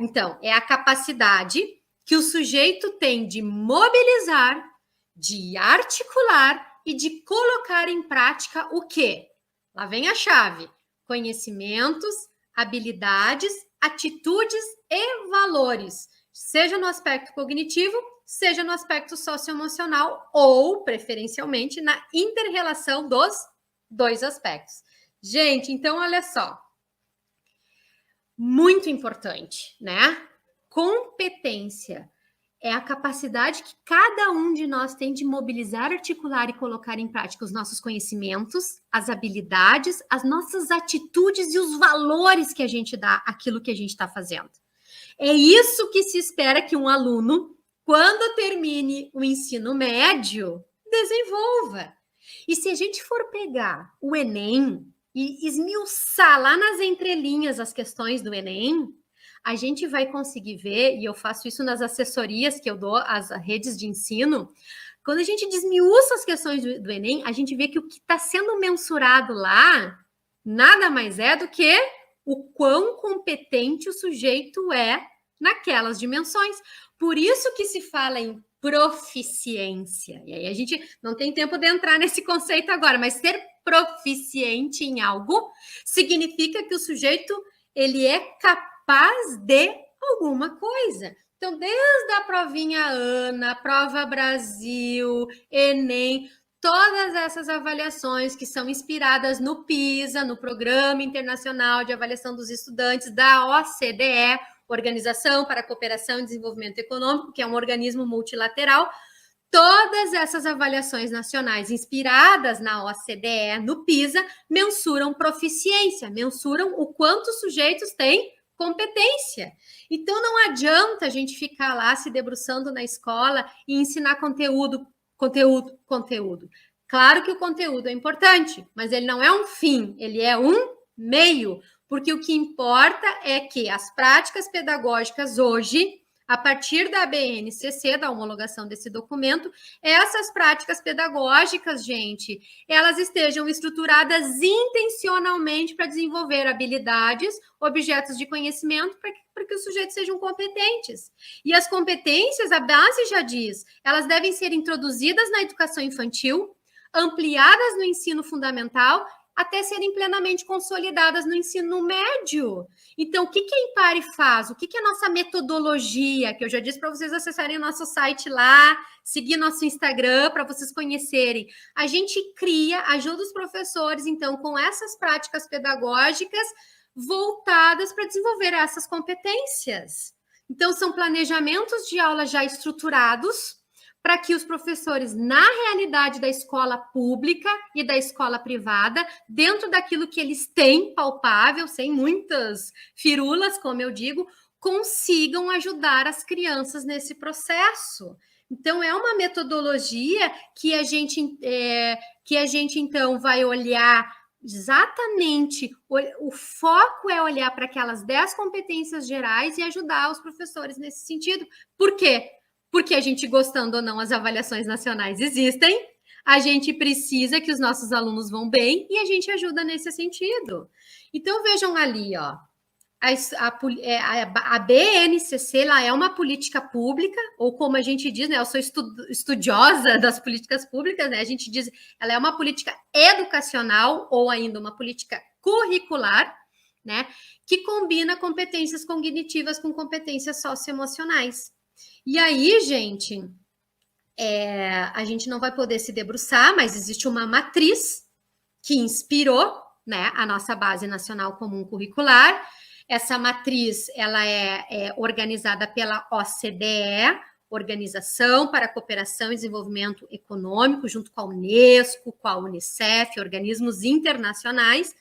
Então, é a capacidade que o sujeito tem de mobilizar, de articular e de colocar em prática o quê? Lá vem a chave: conhecimentos, habilidades, atitudes e valores, seja no aspecto cognitivo, seja no aspecto socioemocional ou, preferencialmente, na inter-relação dos dois aspectos. Gente, então, olha só. Muito importante, né? Competência é a capacidade que cada um de nós tem de mobilizar, articular e colocar em prática os nossos conhecimentos, as habilidades, as nossas atitudes e os valores que a gente dá àquilo que a gente está fazendo. É isso que se espera que um aluno, quando termine o ensino médio, desenvolva. E se a gente for pegar o Enem e esmiuçar lá nas entrelinhas as questões do Enem, a gente vai conseguir ver, e eu faço isso nas assessorias que eu dou às redes de ensino, quando a gente desmiuça as questões do Enem, a gente vê que o que está sendo mensurado lá nada mais é do que o quão competente o sujeito é naquelas dimensões. Por isso que se fala em proficiência. E aí a gente não tem tempo de entrar nesse conceito agora, mas ser proficiente em algo significa que o sujeito ele é capaz de alguma coisa. Então, desde a provinha ANA, Prova Brasil, Enem, todas essas avaliações que são inspiradas no PISA, no Programa Internacional de Avaliação dos Estudantes da OCDE, Organização para a Cooperação e Desenvolvimento Econômico, que é um organismo multilateral. Todas essas avaliações nacionais inspiradas na OCDE, no PISA, mensuram proficiência, mensuram o quanto os sujeitos têm competência. Então, não adianta a gente ficar lá se debruçando na escola e ensinar conteúdo. Claro que o conteúdo é importante, mas ele não é um fim, ele é um meio. porque o que importa é que as práticas pedagógicas hoje, a partir da BNCC, da homologação desse documento, essas práticas pedagógicas, gente, elas estejam estruturadas intencionalmente para desenvolver habilidades, objetos de conhecimento, para que os sujeitos sejam competentes. E as competências, a base já diz, elas devem ser introduzidas na educação infantil, ampliadas no ensino fundamental, até serem plenamente consolidadas no ensino médio. Então, o que a Impare faz? O que é a nossa metodologia? Que eu já disse para vocês acessarem o nosso site lá, seguir nosso Instagram para vocês conhecerem. A gente cria, ajuda os professores, então, com essas práticas pedagógicas voltadas para desenvolver essas competências. Então, são planejamentos de aula já estruturados, para que os professores, na realidade da escola pública e da escola privada, dentro daquilo que eles têm palpável, sem muitas firulas, como eu digo, consigam ajudar as crianças nesse processo. Então, é uma metodologia que a gente então, vai olhar exatamente, o foco é olhar para aquelas 10 competências gerais e ajudar os professores nesse sentido. Por quê? Porque a gente, gostando ou não, as avaliações nacionais existem, a gente precisa que os nossos alunos vão bem e a gente ajuda nesse sentido. Então, vejam ali, ó, a BNCC, ela é uma política pública, ou como a gente diz, né, eu sou estudiosa das políticas públicas, né, a gente diz, ela é uma política educacional, ou ainda uma política curricular, né, que combina competências cognitivas com competências socioemocionais. E aí, gente, a gente não vai poder se debruçar, mas existe uma matriz que inspirou, né, a nossa Base Nacional Comum Curricular. Essa matriz, ela é organizada pela OCDE, Organização para a Cooperação e Desenvolvimento Econômico, junto com a Unesco, com a Unicef, organismos internacionais,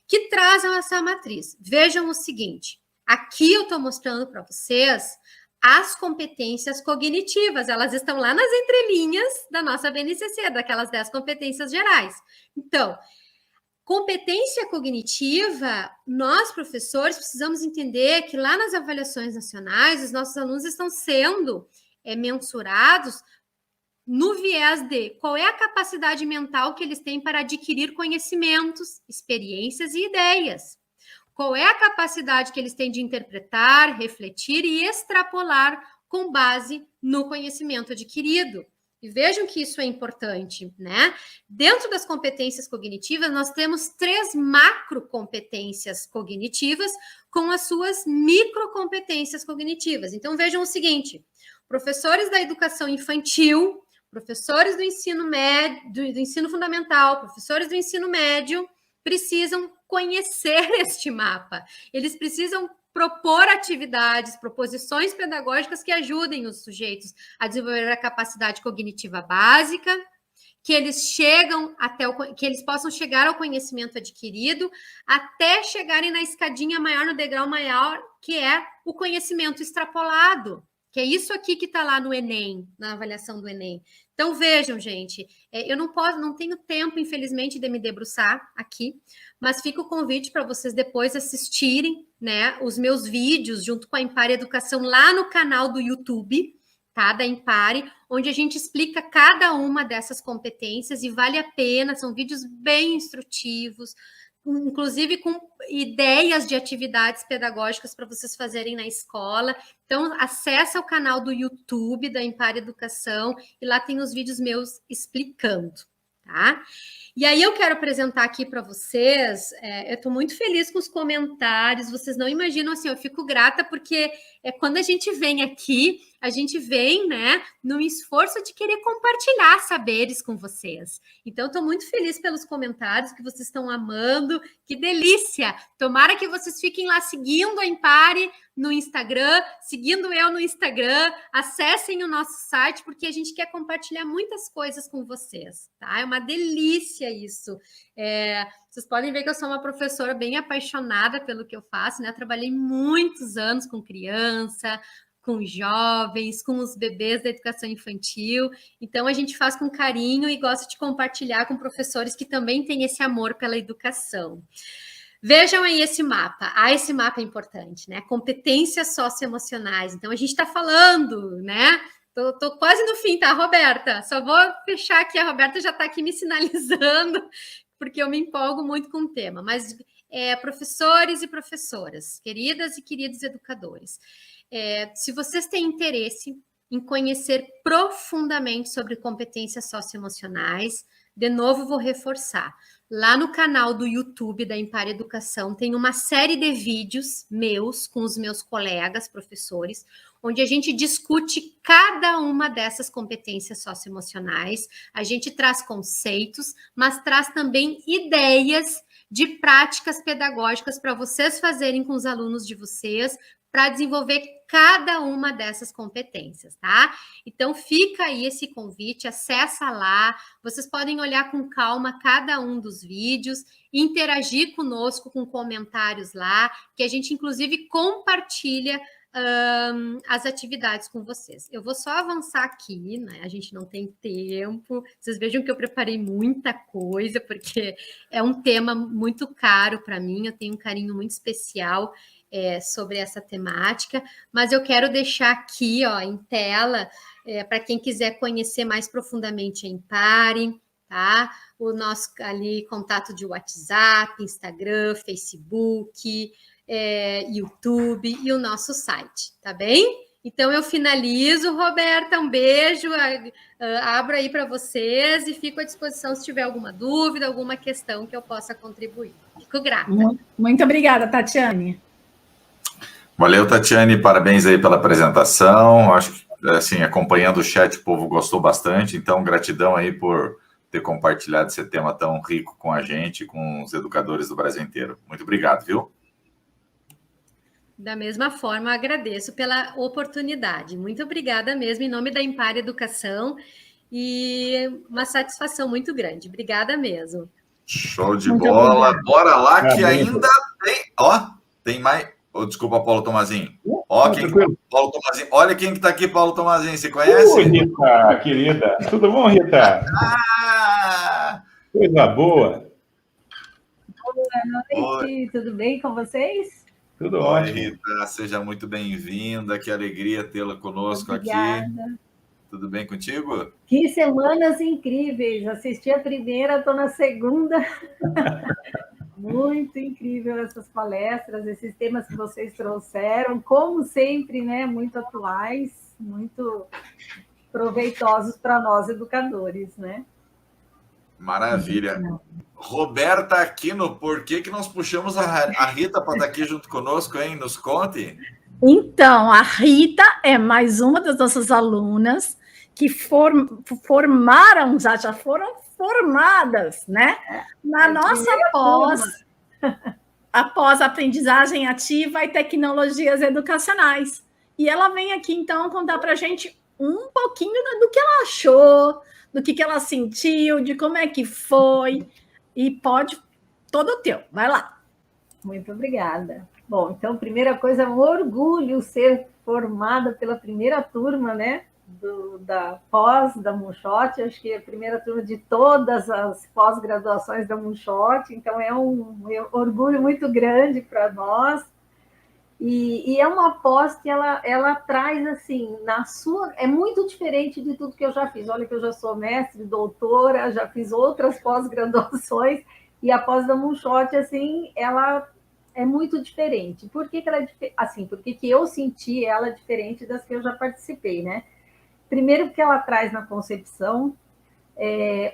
que trazem essa matriz. Vejam o seguinte, aqui eu estou mostrando para vocês as competências cognitivas, elas estão lá nas entrelinhas da nossa BNCC, daquelas 10 competências gerais. Então, competência cognitiva, nós, professores, precisamos entender que lá nas avaliações nacionais, os nossos alunos estão sendo mensurados no viés de qual é a capacidade mental que eles têm para adquirir conhecimentos, experiências e ideias. Qual é a capacidade que eles têm de interpretar, refletir e extrapolar com base no conhecimento adquirido. E vejam que isso é importante, né? Dentro das competências cognitivas, nós temos 3 macrocompetências cognitivas com as suas microcompetências cognitivas. Então, vejam o seguinte, professores da educação infantil, professores do ensino médio, do ensino fundamental, professores do ensino médio, precisam conhecer este mapa. Eles precisam propor atividades, proposições pedagógicas que ajudem os sujeitos a desenvolver a capacidade cognitiva básica, que eles possam chegar ao conhecimento adquirido, até chegarem na escadinha maior, no degrau maior, que é o conhecimento extrapolado, que é isso aqui que está lá no Enem, na avaliação do Enem. Então, vejam, gente, eu não tenho tempo, infelizmente, de me debruçar aqui, mas fica o convite para vocês depois assistirem, né, os meus vídeos junto com a Impare Educação lá no canal do YouTube, tá, da Impare, onde a gente explica cada uma dessas competências e vale a pena, são vídeos bem instrutivos, inclusive com ideias de atividades pedagógicas para vocês fazerem na escola. Então, acessa o canal do YouTube da Impare Educação e lá tem os vídeos meus explicando, tá? E aí eu quero apresentar aqui para vocês, eu estou muito feliz com os comentários, vocês não imaginam, assim, eu fico grata porque quando a gente vem aqui, a gente vem, né, num esforço de querer compartilhar saberes com vocês. Então, estou muito feliz pelos comentários que vocês estão amando, que delícia! Tomara que vocês fiquem lá seguindo a Impare no Instagram, seguindo eu no Instagram, acessem o nosso site, porque a gente quer compartilhar muitas coisas com vocês, tá? É uma delícia isso. Vocês podem ver que eu sou uma professora bem apaixonada pelo que eu faço, né? Eu trabalhei muitos anos com criança, com jovens, com os bebês da educação infantil. Então, a gente faz com carinho e gosta de compartilhar com professores que também têm esse amor pela educação. Vejam aí esse mapa. Esse mapa é importante, né? Competências socioemocionais. Então, a gente está falando, né? Tô quase no fim, tá, Roberta? Só vou fechar aqui. A Roberta já está aqui me sinalizando, porque eu me empolgo muito com o tema. Mas, professores e professoras, queridas e queridos educadores, se vocês têm interesse em conhecer profundamente sobre competências socioemocionais, de novo vou reforçar. Lá no canal do YouTube da Impar Educação tem uma série de vídeos meus com os meus colegas professores, onde a gente discute cada uma dessas competências socioemocionais. A gente traz conceitos, mas traz também ideias de práticas pedagógicas para vocês fazerem com os alunos de vocês, para desenvolver cada uma dessas competências, tá? Então, fica aí esse convite, acessa lá, vocês podem olhar com calma cada um dos vídeos, interagir conosco com comentários lá, que a gente, inclusive, compartilha as atividades com vocês. Eu vou só avançar aqui, né? A gente não tem tempo. Vocês vejam que eu preparei muita coisa, porque é um tema muito caro para mim, eu tenho um carinho muito especial sobre essa temática, mas eu quero deixar aqui, ó, em tela, para quem quiser conhecer mais profundamente a Impare, tá? O nosso ali contato de WhatsApp, Instagram, Facebook, YouTube e o nosso site, tá bem? Então eu finalizo, Roberta, um beijo, abro aí para vocês e fico à disposição se tiver alguma dúvida, alguma questão que eu possa contribuir. Fico grata. Muito obrigada, Tatiane. Valeu, Tatiane, parabéns aí pela apresentação. Acho que, assim, acompanhando o chat, o povo gostou bastante, então gratidão aí por ter compartilhado esse tema tão rico com a gente, com os educadores do Brasil inteiro. Muito obrigado, viu? Da mesma forma, agradeço pela oportunidade. Muito obrigada mesmo, em nome da Impar Educação, e uma satisfação muito grande. Obrigada mesmo. Show de bola. Bora lá, que ainda tem... Ó, tem mais... Oh, desculpa, Paulo Tomazinho. Ó, Paulo Tomazinho. Olha quem que tá aqui, Paulo Tomazinho. Você conhece? Oi, Rita, querida. Tudo bom, Rita? Coisa boa. Boa noite, tudo bem com vocês? Tudo Oi, ótimo. Rita, seja muito bem-vinda. Que alegria tê-la conosco. Obrigada. Aqui. Tudo bem contigo? Que semanas incríveis. Assisti a primeira, estou na segunda. Muito incrível essas palestras, esses temas que vocês trouxeram, como sempre, né, muito atuais, muito proveitosos para nós educadores, né? Maravilha. Roberta Aquino, por que nós puxamos a Rita para estar aqui junto conosco, hein? Nos conte. Então, a Rita é mais uma das nossas alunas que formaram, já foram formadas, né? Na nossa pós-aprendizagem ativa e tecnologias educacionais. E ela vem aqui, então, contar para a gente um pouquinho do que ela achou, do que ela sentiu, de como é que foi. E pode, todo teu. Vai lá. Muito obrigada. Bom, então, primeira coisa, é um orgulho ser formada pela primeira turma, né? Da pós da Moonshot, acho que é a primeira turma de todas as pós-graduações da Moonshot, então é um orgulho muito grande para nós, e é uma pós que ela traz assim, é muito diferente de tudo que eu já fiz. Olha que eu já sou mestre, doutora, já fiz outras pós-graduações, e a pós da Moonshot, assim, ela é muito diferente. Por que ela é assim? Porque que eu senti ela diferente das que eu já participei, né? Primeiro, porque ela traz na concepção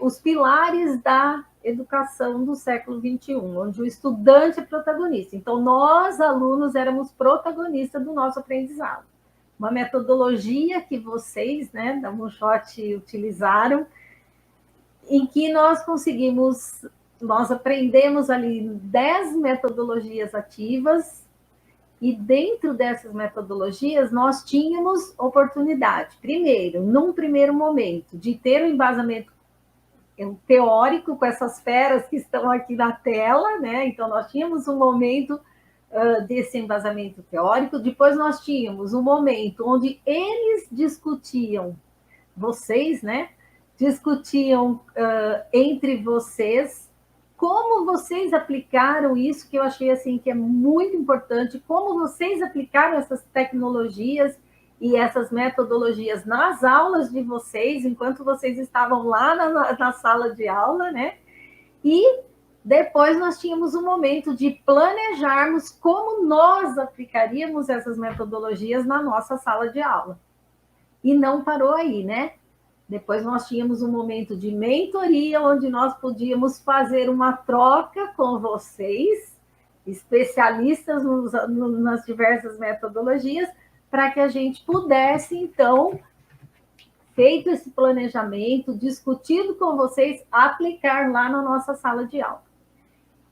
os pilares da educação do século XXI, onde o estudante é protagonista. Então, nós, alunos, éramos protagonistas do nosso aprendizado. Uma metodologia que vocês, né, da Moonshot, utilizaram, em que nós aprendemos ali 10 metodologias ativas, e dentro dessas metodologias, nós tínhamos oportunidade, primeiro, num primeiro momento, de ter um embasamento teórico com essas feras que estão aqui na tela, né? Então, nós tínhamos um momento desse embasamento teórico, depois nós tínhamos um momento onde eles discutiam, vocês, né? Discutiam entre vocês como vocês aplicaram isso, que eu achei assim que é muito importante, como vocês aplicaram essas tecnologias e essas metodologias nas aulas de vocês, enquanto vocês estavam lá na sala de aula, né? E depois nós tínhamos um momento de planejarmos como nós aplicaríamos essas metodologias na nossa sala de aula. E não parou aí, né? Depois nós tínhamos um momento de mentoria, onde nós podíamos fazer uma troca com vocês, especialistas nas diversas metodologias, para que a gente pudesse, então, feito esse planejamento, discutido com vocês, aplicar lá na nossa sala de aula.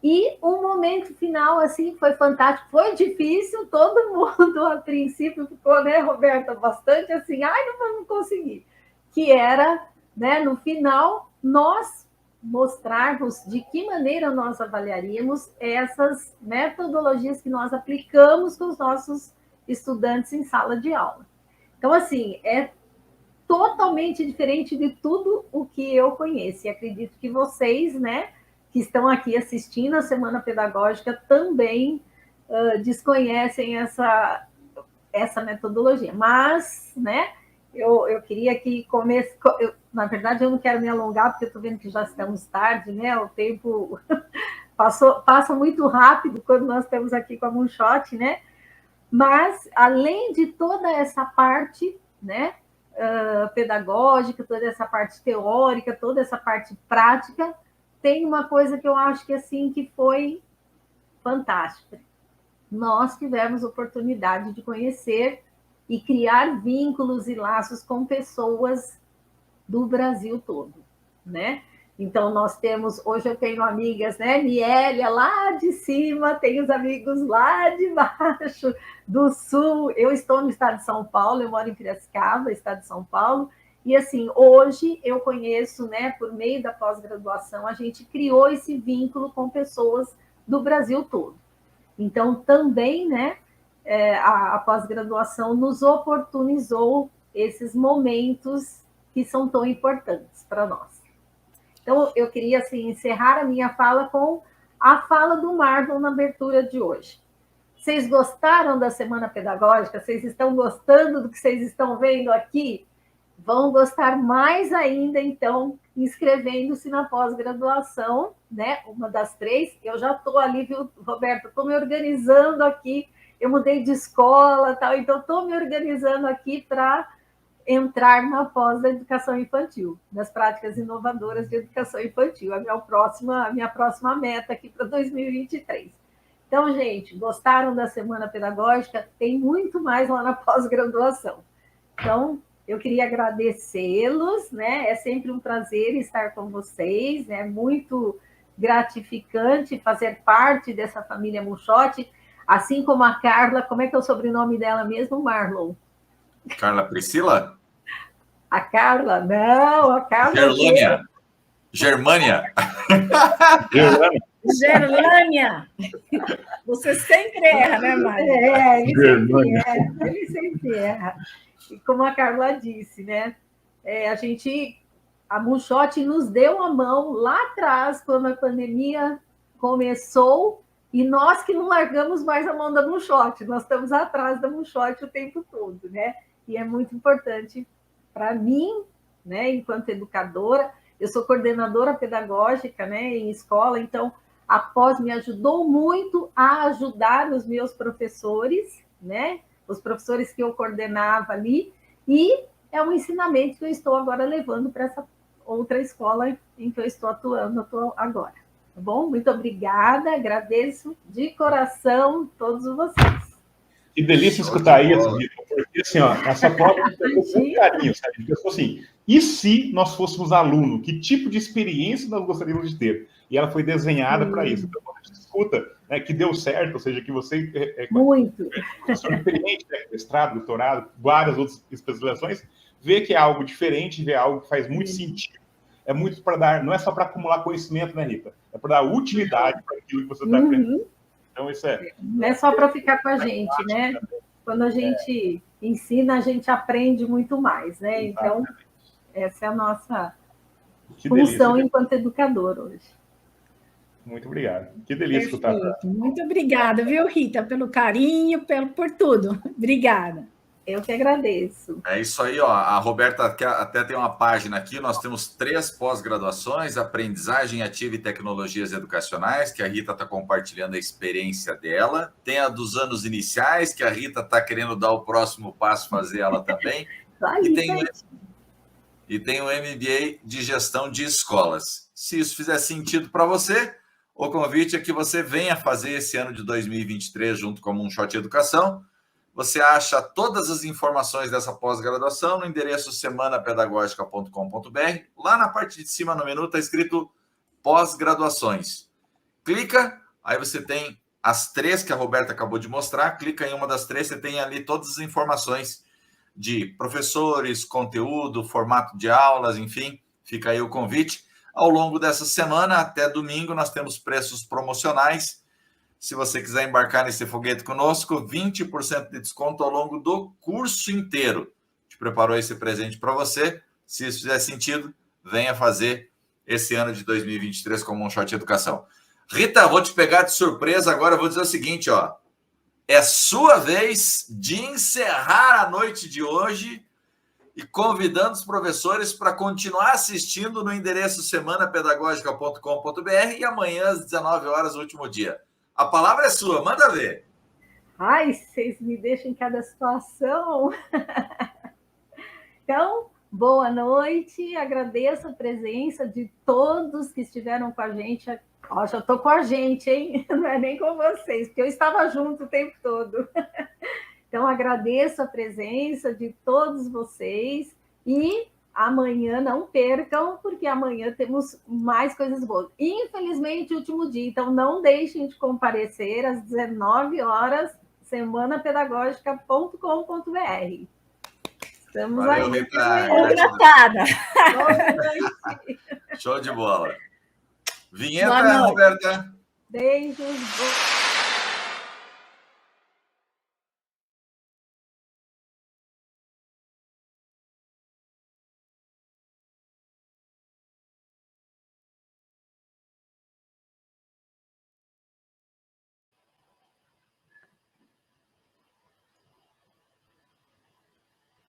E o momento final, assim, foi fantástico, foi difícil, todo mundo, a princípio, ficou, né, Roberta, bastante assim, ai, não vamos conseguir. Que era, né, no final, nós mostrarmos de que maneira nós avaliaríamos essas metodologias que nós aplicamos com os nossos estudantes em sala de aula. Então, assim, é totalmente diferente de tudo o que eu conheço. E acredito que vocês, né, que estão aqui assistindo a Semana Pedagógica também desconhecem essa metodologia. Mas, né, eu queria que comece... na verdade, eu não quero me alongar, porque eu estou vendo que já estamos tarde, né? O tempo passa muito rápido quando nós estamos aqui com a Moonshot, né? Mas, além de toda essa parte, né, pedagógica, toda essa parte teórica, toda essa parte prática, tem uma coisa que eu acho que, assim, que foi fantástica. Nós tivemos oportunidade de conhecer e criar vínculos e laços com pessoas do Brasil todo, né? Então, nós temos, hoje eu tenho amigas, né, Miélia, lá de cima, tenho os amigos lá de baixo, do sul, eu estou no estado de São Paulo, eu moro em Piracicaba, estado de São Paulo, e assim, hoje eu conheço, né, por meio da pós-graduação, a gente criou esse vínculo com pessoas do Brasil todo. Então, também, né, a pós-graduação nos oportunizou esses momentos que são tão importantes para nós. Então, eu queria assim, encerrar a minha fala com a fala do Marlon na abertura de hoje. Vocês gostaram da Semana Pedagógica? Vocês estão gostando do que vocês estão vendo aqui? Vão gostar mais ainda, então, inscrevendo-se na pós-graduação, né? Uma das 3. Eu já estou ali, viu, Roberto? Estou me organizando aqui. Eu mudei de escola, tal, então estou me organizando aqui para entrar na pós da educação infantil, das práticas inovadoras de educação infantil, a minha próxima meta aqui para 2023. Então, gente, gostaram da Semana Pedagógica? Tem muito mais lá na pós-graduação. Então, eu queria agradecê-los, né? É sempre um prazer estar com vocês, é muito gratificante fazer parte dessa família Moonshot, assim como a Carla. Como é que é o sobrenome dela mesmo, Marlon? Carla Priscila? A Carla, não, a Carla... Gerlânia. Germânia. Gerlânia. Você sempre erra, né, Mário? Ele sempre erra. E como a Carla disse, né? A Moonshot nos deu a mão lá atrás, quando a pandemia começou, e nós que não largamos mais a mão da Moonshot, nós estamos atrás da Moonshot o tempo todo, né? E é muito importante para mim, né, enquanto educadora. Eu sou coordenadora pedagógica, né, em escola, então a pós me ajudou muito a ajudar os meus professores, né, os professores que eu coordenava ali, e é um ensinamento que eu estou agora levando para essa outra escola em que eu estou atuando agora. Tá bom? Muito obrigada, agradeço de coração todos vocês. Que delícia escutar isso, Vitor, porque assim, ó, essa prova com carinho, sabe? Porque eu assim, e se nós fôssemos aluno, que tipo de experiência nós gostaríamos de ter? E ela foi desenhada para isso. Então, quando a gente escuta, né, que deu certo, ou seja, que você muito professor experiente, né, mestrado, doutorado, várias outras especializações, vê que é algo diferente, vê algo que faz muito sentido. É muito para dar, não é só para acumular conhecimento, né, Rita? É para dar utilidade para aquilo que você está aprendendo. Então, isso não é só para ficar com a gente, né? Quando a gente ensina, a gente aprende muito mais, né? Então, essa é a nossa função enquanto educador hoje. Muito obrigado. Que delícia escutar. Muito obrigada, viu, Rita, pelo carinho, por tudo. Obrigada. Eu que agradeço. É isso aí, ó. A Roberta até tem uma página aqui. Nós temos 3 pós-graduações: Aprendizagem Ativa e Tecnologias Educacionais, que a Rita está compartilhando a experiência dela. Tem a dos anos iniciais, que a Rita está querendo dar o próximo passo, fazer ela também. E tem o MBA de Gestão de Escolas. Se isso fizer sentido para você, o convite é que você venha fazer esse ano de 2023 junto com a Moonshot Educação. Você acha todas as informações dessa pós-graduação no endereço semanapedagogica.com.br. Lá na parte de cima no menu está escrito pós-graduações. Clica, aí você tem as 3 que a Roberta acabou de mostrar. Clica em uma das 3, você tem ali todas as informações de professores, conteúdo, formato de aulas, enfim. Fica aí o convite. Ao longo dessa semana, até domingo, nós temos preços promocionais. Se você quiser embarcar nesse foguete conosco, 20% de desconto ao longo do curso inteiro. A gente preparou esse presente para você. Se isso fizer sentido, venha fazer esse ano de 2023 com o Moonshot Educação. Rita, vou te pegar de surpresa agora. Eu vou dizer o seguinte, ó. É sua vez de encerrar a noite de hoje e convidando os professores para continuar assistindo no endereço semanapedagogica.com.br e amanhã às 19 horas, o último dia. A palavra é sua, manda ver. Ai, vocês me deixam em cada situação. Então, boa noite, agradeço a presença de todos que estiveram com a gente. Ó, já estou com a gente, hein? Não é nem com vocês, porque eu estava junto o tempo todo. Então, agradeço a presença de todos vocês e amanhã não percam, porque amanhã temos mais coisas boas. Infelizmente, último dia, então não deixem de comparecer às 19 horas, semanapedagógica.com.br. Estamos Valeu, aí. Rita. Engraçada. Show de bola. Vinheta, Roberta. Beijos.